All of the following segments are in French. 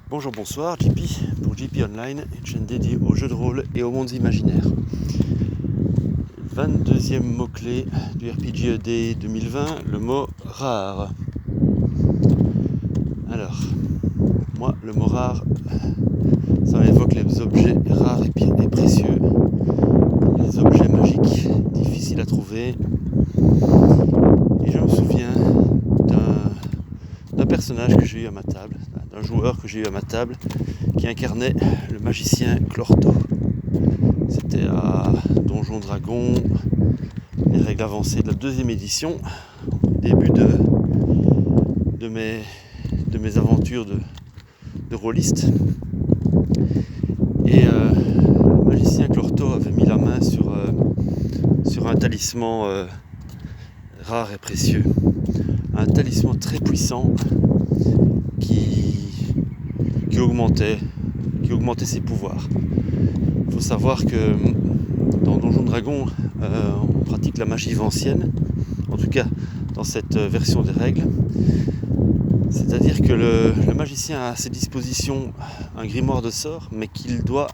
Bonjour, bonsoir, JP pour JP Online, une chaîne dédiée aux jeux de rôle et aux mondes imaginaires. 22e mot-clé du RPGED 2020, le mot rare. Alors, moi, le mot rare, ça m'évoque les objets rares et précieux, les objets magiques, difficiles à trouver. Et je me souviens d'un personnage que j'ai eu à ma table, d'un joueur que j'ai eu à ma table, qui incarnait le magicien Clorto. C'était à Donjon Dragon, les règles avancées de la 2e édition, au début de mes aventures de rôliste. Et le magicien Clorto avait mis la main sur un talisman rare et précieux. Un talisman très puissant qui augmentait ses pouvoirs. Il faut savoir que dans Donjon Dragon, on pratique la magie vancienne, en tout cas dans cette version des règles. C'est-à-dire que le magicien a à ses dispositions un grimoire de sorts, mais qu'il doit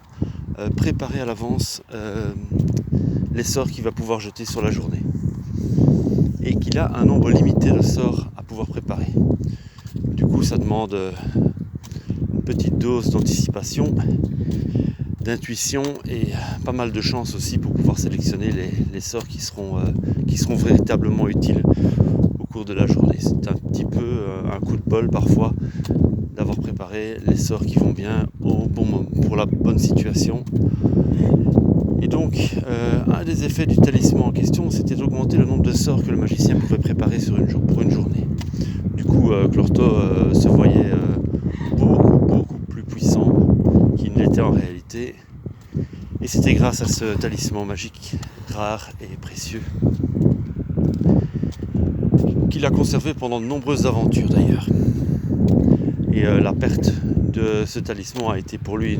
préparer à l'avance les sorts qu'il va pouvoir jeter sur la journée. Et qu'il a un nombre limité de sorts à pouvoir préparer. Du coup, ça demande une petite dose d'anticipation, d'intuition et pas mal de chance aussi pour pouvoir sélectionner les sorts qui seront véritablement utiles au cours de la journée. C'est un petit peu un coup de bol parfois d'avoir préparé les sorts qui vont bien au bon moment, pour la bonne situation. Et donc, un des effets du talisman en question, c'était d'augmenter le nombre de sorts que le magicien pouvait préparer pour une journée. Du coup, Clorto se voyait beaucoup plus puissant qu'il ne l'était en réalité. Et c'était grâce à ce talisman magique rare et précieux qu'il a conservé pendant de nombreuses aventures d'ailleurs. Et la perte de ce talisman a été pour lui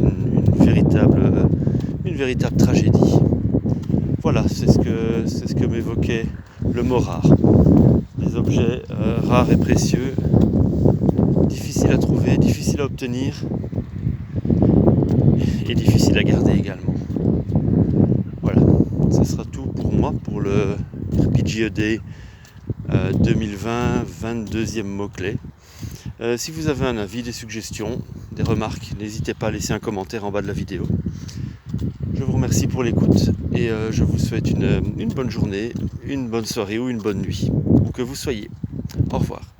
une véritable tragédie. Voilà, c'est ce que m'évoquait le mot rare. Des objets rares et précieux, difficiles à trouver, difficiles à obtenir et difficiles à garder également. Voilà, ça sera tout pour moi pour le RPGED 2020, 22e mot-clé. Si vous avez un avis, des suggestions, des remarques, n'hésitez pas à laisser un commentaire en bas de la vidéo. Je vous remercie pour l'écoute et je vous souhaite une bonne journée, une bonne soirée ou une bonne nuit, où que vous soyez. Au revoir.